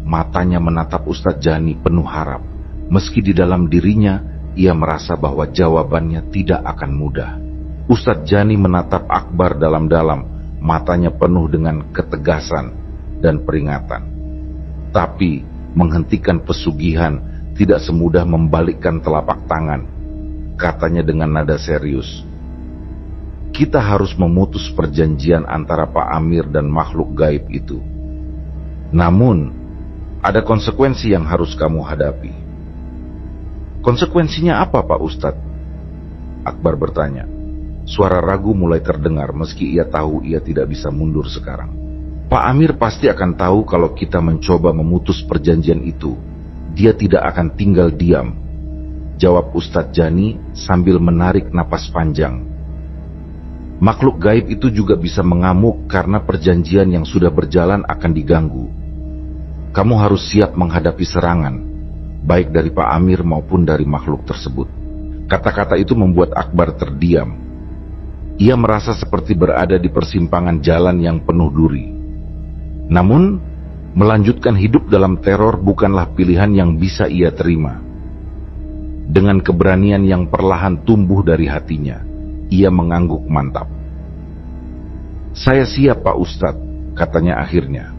Matanya menatap Ustadz Jani penuh harap, meski di dalam dirinya ia merasa bahwa jawabannya tidak akan mudah. Ustadz Jani menatap Akbar dalam-dalam, matanya penuh dengan ketegasan dan peringatan. "Tapi menghentikan pesugihan tidak semudah membalikkan telapak tangan," katanya dengan nada serius. "Kita harus memutus perjanjian antara Pak Amir dan makhluk gaib itu. Namun, ada konsekuensi yang harus kamu hadapi." "Konsekuensinya apa, Pak Ustadz?" Akbar bertanya. Suara ragu mulai terdengar meski ia tahu ia tidak bisa mundur sekarang. "Pak Amir pasti akan tahu kalau kita mencoba memutus perjanjian itu. Dia tidak akan tinggal diam," jawab Ustadz Jani sambil menarik napas panjang. "Makhluk gaib itu juga bisa mengamuk karena perjanjian yang sudah berjalan akan diganggu. Kamu harus siap menghadapi serangan, baik dari Pak Amir maupun dari makhluk tersebut." Kata-kata itu membuat Akbar terdiam. Ia merasa seperti berada di persimpangan jalan yang penuh duri. Namun, melanjutkan hidup dalam teror bukanlah pilihan yang bisa ia terima. Dengan keberanian yang perlahan tumbuh dari hatinya, ia mengangguk mantap. "Saya siap, Pak Ustadz," katanya akhirnya.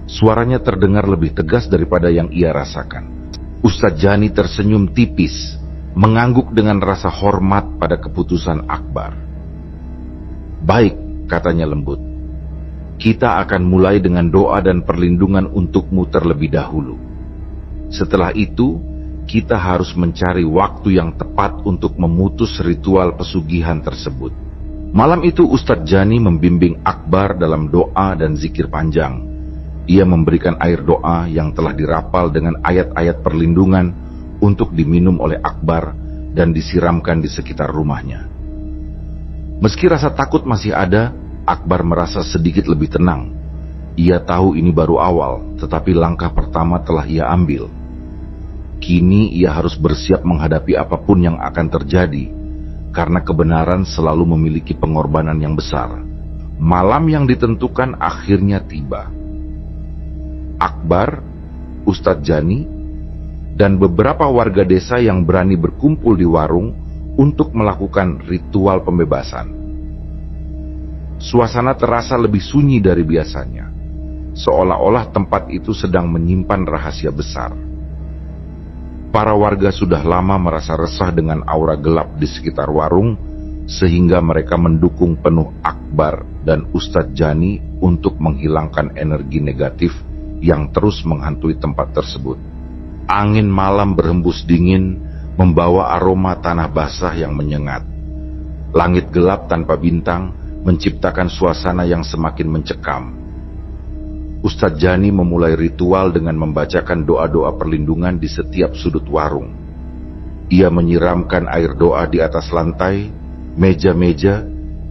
Suaranya terdengar lebih tegas daripada yang ia rasakan. Ustadz Jani tersenyum tipis, mengangguk dengan rasa hormat pada keputusan Akbar. "Baik," katanya lembut. "Kita akan mulai dengan doa dan perlindungan untukmu terlebih dahulu. Setelah itu, kita harus mencari waktu yang tepat untuk memutus ritual pesugihan tersebut." Malam itu Ustadz Jani membimbing Akbar dalam doa dan zikir panjang. Ia memberikan air doa yang telah dirapal dengan ayat-ayat perlindungan untuk diminum oleh Akbar dan disiramkan di sekitar rumahnya. Meski rasa takut masih ada, Akbar merasa sedikit lebih tenang. Ia tahu ini baru awal, tetapi langkah pertama telah ia ambil. Kini ia harus bersiap menghadapi apapun yang akan terjadi, karena kebenaran selalu memiliki pengorbanan yang besar. Malam yang ditentukan akhirnya tiba. Akbar, Ustadz Jani, dan beberapa warga desa yang berani berkumpul di warung untuk melakukan ritual pembebasan. Suasana terasa lebih sunyi dari biasanya, seolah-olah tempat itu sedang menyimpan rahasia besar. Para warga sudah lama merasa resah dengan aura gelap di sekitar warung, sehingga mereka mendukung penuh Akbar dan Ustadz Jani untuk menghilangkan energi negatif yang terus menghantui tempat tersebut. Angin malam berhembus dingin, membawa aroma tanah basah yang menyengat. Langit gelap tanpa bintang menciptakan suasana yang semakin mencekam. Ustadz Jani memulai ritual dengan membacakan doa-doa perlindungan di setiap sudut warung. Ia menyiramkan air doa di atas lantai, meja-meja,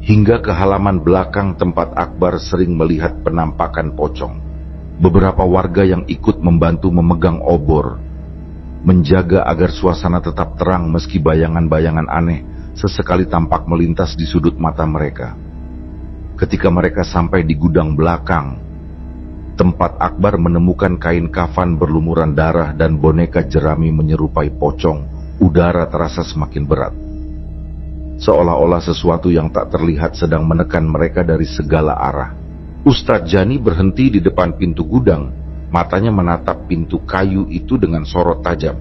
hingga ke halaman belakang tempat Akbar sering melihat penampakan pocong. Beberapa warga yang ikut membantu memegang obor, menjaga agar suasana tetap terang meski bayangan-bayangan aneh sesekali tampak melintas di sudut mata mereka. Ketika mereka sampai di gudang belakang, tempat Akbar menemukan kain kafan berlumuran darah dan boneka jerami menyerupai pocong, udara terasa semakin berat. Seolah-olah sesuatu yang tak terlihat sedang menekan mereka dari segala arah. Ustadz Jani berhenti di depan pintu gudang, matanya menatap pintu kayu itu dengan sorot tajam.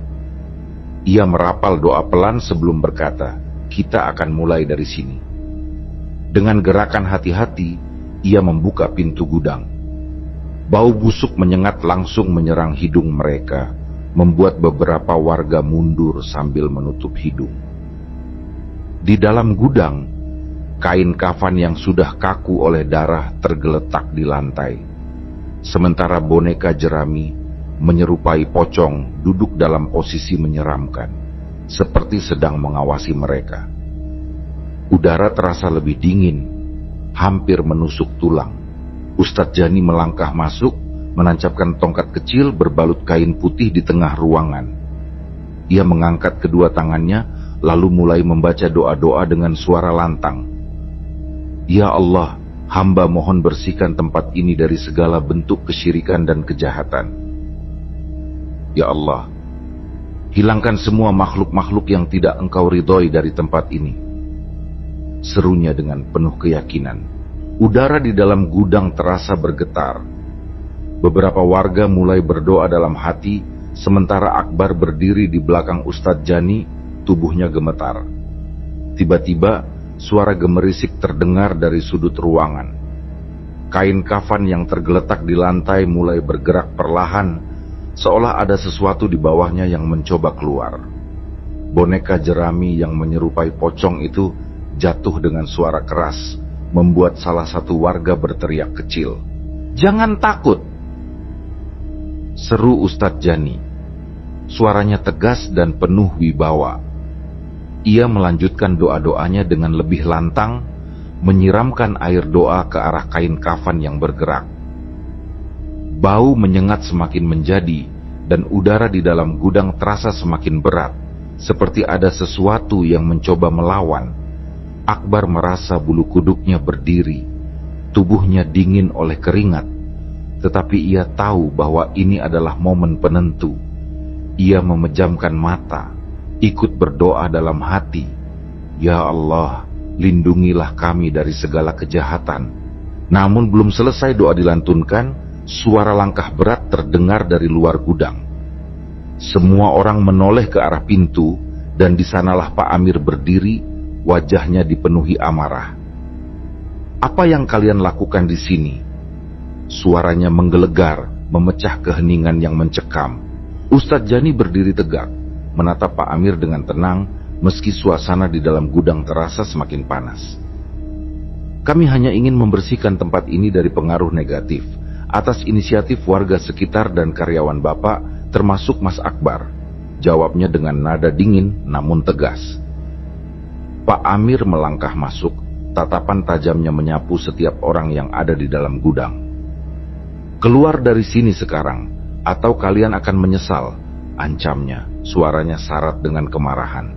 Ia merapal doa pelan sebelum berkata, "Kita akan mulai dari sini." Dengan gerakan hati-hati, ia membuka pintu gudang. Bau busuk menyengat langsung menyerang hidung mereka, membuat beberapa warga mundur sambil menutup hidung. Di dalam gudang, kain kafan yang sudah kaku oleh darah tergeletak di lantai. Sementara boneka jerami menyerupai pocong duduk dalam posisi menyeramkan, seperti sedang mengawasi mereka. Udara terasa lebih dingin, hampir menusuk tulang. Ustadz Jani melangkah masuk, menancapkan tongkat kecil berbalut kain putih di tengah ruangan. Ia mengangkat kedua tangannya, lalu mulai membaca doa-doa dengan suara lantang. "Ya Allah, hamba mohon bersihkan tempat ini dari segala bentuk kesyirikan dan kejahatan. Ya Allah, hilangkan semua makhluk-makhluk yang tidak Engkau ridhoi dari tempat ini." Serunya dengan penuh keyakinan. Udara di dalam gudang terasa bergetar. Beberapa warga mulai berdoa dalam hati, sementara Akbar berdiri di belakang Ustadz Jani, tubuhnya gemetar. Tiba-tiba, suara gemerisik terdengar dari sudut ruangan. Kain kafan yang tergeletak di lantai mulai bergerak perlahan, seolah ada sesuatu di bawahnya yang mencoba keluar. Boneka jerami yang menyerupai pocong itu jatuh dengan suara keras, membuat salah satu warga berteriak kecil. "Jangan takut!" seru Ustadz Jani. Suaranya tegas dan penuh wibawa. Ia melanjutkan doa-doanya dengan lebih lantang, menyiramkan air doa ke arah kain kafan yang bergerak. Bau menyengat semakin menjadi, dan udara di dalam gudang terasa semakin berat, seperti ada sesuatu yang mencoba melawan. Akbar merasa bulu kuduknya berdiri, tubuhnya dingin oleh keringat, tetapi ia tahu bahwa ini adalah momen penentu. Ia memejamkan mata, ikut berdoa dalam hati, "Ya Allah, lindungilah kami dari segala kejahatan." Namun belum selesai doa dilantunkan, suara langkah berat terdengar dari luar gudang. Semua orang menoleh ke arah pintu, dan di sanalah Pak Amir berdiri, wajahnya dipenuhi amarah. "Apa yang kalian lakukan di sini?" Suaranya menggelegar, memecah keheningan yang mencekam. Ustadz Jani berdiri tegak, menatap Pak Amir dengan tenang, meski suasana di dalam gudang terasa semakin panas. "Kami hanya ingin membersihkan tempat ini dari pengaruh negatif, atas inisiatif warga sekitar dan karyawan Bapak, termasuk Mas Akbar," jawabnya dengan nada dingin namun tegas. Pak Amir melangkah masuk, tatapan tajamnya menyapu setiap orang yang ada di dalam gudang. "Keluar dari sini sekarang, atau kalian akan menyesal," ancamnya, suaranya syarat dengan kemarahan.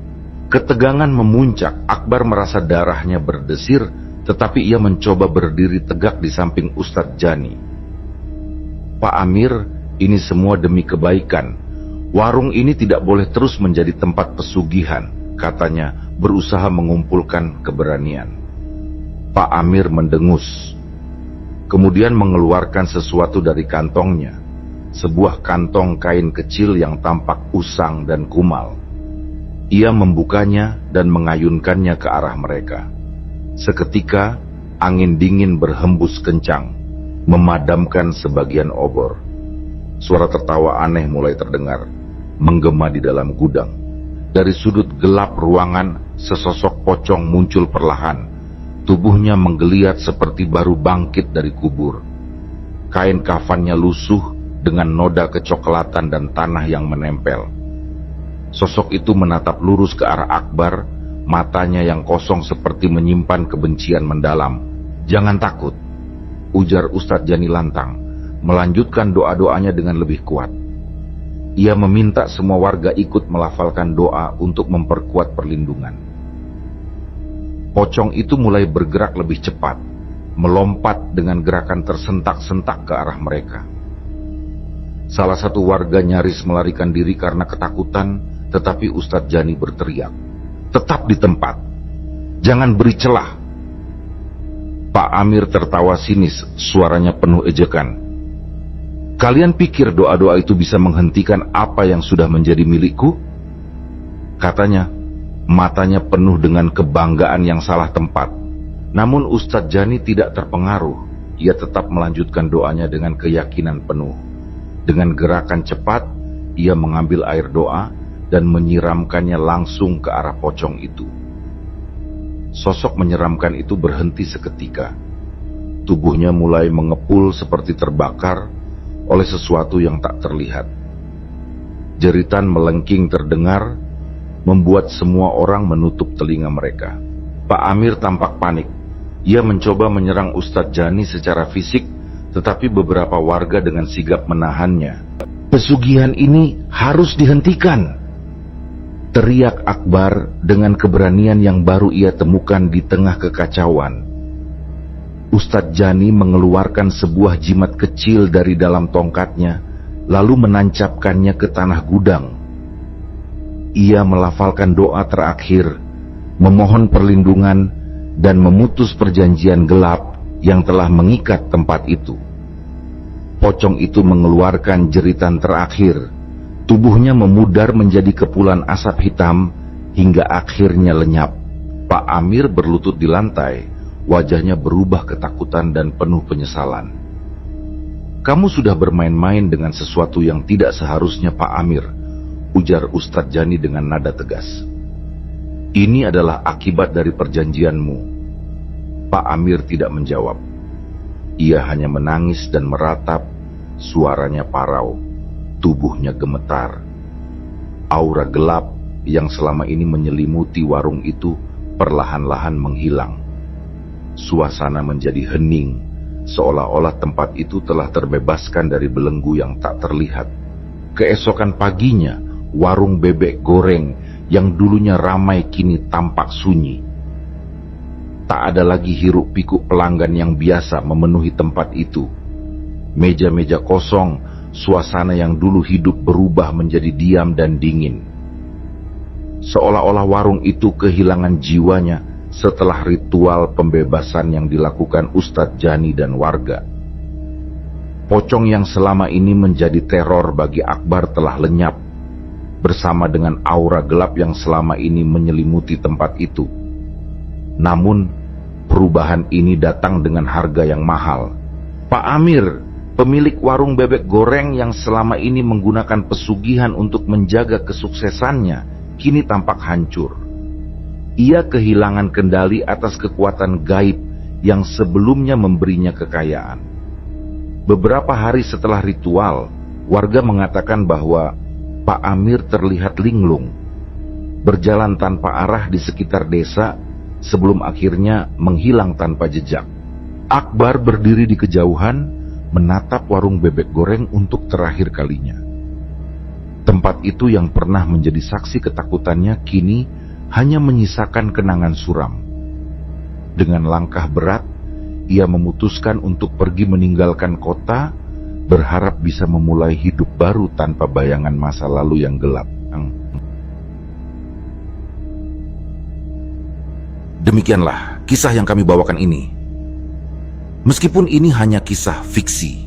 Ketegangan memuncak, Akbar merasa darahnya berdesir, tetapi ia mencoba berdiri tegak di samping Ustadz Jani. "Pak Amir, ini semua demi kebaikan. Warung ini tidak boleh terus menjadi tempat pesugihan," katanya, berusaha mengumpulkan keberanian. Pak Amir mendengus, kemudian mengeluarkan sesuatu dari kantongnya, sebuah kantong kain kecil yang tampak usang dan kumal. Ia membukanya dan mengayunkannya ke arah mereka. Seketika, angin dingin berhembus kencang, memadamkan sebagian obor. Suara tertawa aneh mulai terdengar, menggema di dalam gudang. Dari sudut gelap ruangan, sesosok pocong muncul perlahan. Tubuhnya menggeliat seperti baru bangkit dari kubur. Kain kafannya lusuh dengan noda kecoklatan dan tanah yang menempel. Sosok itu menatap lurus ke arah Akbar, matanya yang kosong seperti menyimpan kebencian mendalam. "Jangan takut," ujar Ustadz Jani lantang, melanjutkan doa-doanya dengan lebih kuat. Ia meminta semua warga ikut melafalkan doa untuk memperkuat perlindungan. Pocong itu mulai bergerak lebih cepat, melompat dengan gerakan tersentak-sentak ke arah mereka. Salah satu warga nyaris melarikan diri karena ketakutan, tetapi Ustadz Jani berteriak, "Tetap di tempat, jangan beri celah." Pak Amir tertawa sinis, suaranya penuh ejekan. "Kalian pikir doa-doa itu bisa menghentikan apa yang sudah menjadi milikku?" katanya, matanya penuh dengan kebanggaan yang salah tempat. Namun Ustadz Jani tidak terpengaruh. Ia tetap melanjutkan doanya dengan keyakinan penuh. Dengan gerakan cepat, ia mengambil air doa dan menyiramkannya langsung ke arah pocong itu. Sosok menyeramkan itu berhenti seketika. Tubuhnya mulai mengepul seperti terbakar oleh sesuatu yang tak terlihat. Jeritan melengking terdengar, membuat semua orang menutup telinga mereka. Pak Amir tampak panik. Ia mencoba menyerang Ustadz Jani secara fisik, tetapi beberapa warga dengan sigap menahannya. "Pesugihan ini harus dihentikan!" teriak Akbar dengan keberanian yang baru ia temukan di tengah kekacauan. Ustadz Jani mengeluarkan sebuah jimat kecil dari dalam tongkatnya, lalu menancapkannya ke tanah gudang. Ia melafalkan doa terakhir, memohon perlindungan, dan memutus perjanjian gelap yang telah mengikat tempat itu. Pocong itu mengeluarkan jeritan terakhir. Tubuhnya memudar menjadi kepulan asap hitam hingga akhirnya lenyap. Pak Amir berlutut di lantai, wajahnya berubah ketakutan dan penuh penyesalan. "Kamu sudah bermain-main dengan sesuatu yang tidak seharusnya, Pak Amir," ujar Ustadz Jani dengan nada tegas. "Ini adalah akibat dari perjanjianmu." Pak Amir tidak menjawab. Ia hanya menangis dan meratap, suaranya parau, tubuhnya gemetar. Aura gelap yang selama ini menyelimuti warung itu perlahan-lahan menghilang. Suasana menjadi hening, seolah-olah tempat itu telah terbebaskan dari belenggu yang tak terlihat. Keesokan paginya, warung bebek goreng yang dulunya ramai kini tampak sunyi. Tak ada lagi hiruk pikuk pelanggan yang biasa memenuhi tempat itu. Meja-meja kosong, suasana yang dulu hidup berubah menjadi diam dan dingin. Seolah-olah warung itu kehilangan jiwanya setelah ritual pembebasan yang dilakukan Ustadz Jani dan warga. Pocong yang selama ini menjadi teror bagi Akbar telah lenyap, bersama dengan aura gelap yang selama ini menyelimuti tempat itu. Namun, perubahan ini datang dengan harga yang mahal. Pak Amir, pemilik warung bebek goreng yang selama ini menggunakan pesugihan untuk menjaga kesuksesannya, kini tampak hancur. Ia kehilangan kendali atas kekuatan gaib yang sebelumnya memberinya kekayaan. Beberapa hari setelah ritual, warga mengatakan bahwa Pak Amir terlihat linglung, berjalan tanpa arah di sekitar desa sebelum akhirnya menghilang tanpa jejak. Akbar berdiri di kejauhan, menatap warung bebek goreng untuk terakhir kalinya. Tempat itu yang pernah menjadi saksi ketakutannya kini hanya menyisakan kenangan suram. Dengan langkah berat, ia memutuskan untuk pergi meninggalkan kota, berharap bisa memulai hidup baru tanpa bayangan masa lalu yang gelap. Demikianlah kisah yang kami bawakan ini. Meskipun ini hanya kisah fiksi,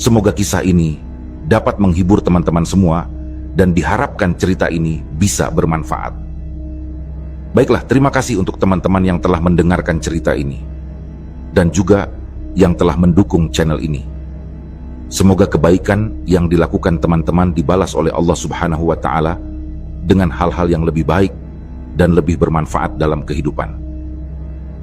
semoga kisah ini dapat menghibur teman-teman semua dan diharapkan cerita ini bisa bermanfaat. Baiklah, terima kasih untuk teman-teman yang telah mendengarkan cerita ini dan juga yang telah mendukung channel ini. Semoga kebaikan yang dilakukan teman-teman dibalas oleh Allah Subhanahu wa Ta'ala dengan hal-hal yang lebih baik dan lebih bermanfaat dalam kehidupan.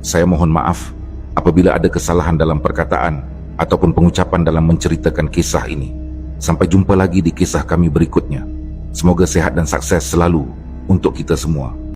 Saya mohon maaf apabila ada kesalahan dalam perkataan ataupun pengucapan dalam menceritakan kisah ini. Sampai jumpa lagi di kisah kami berikutnya. Semoga sehat dan sukses selalu untuk kita semua.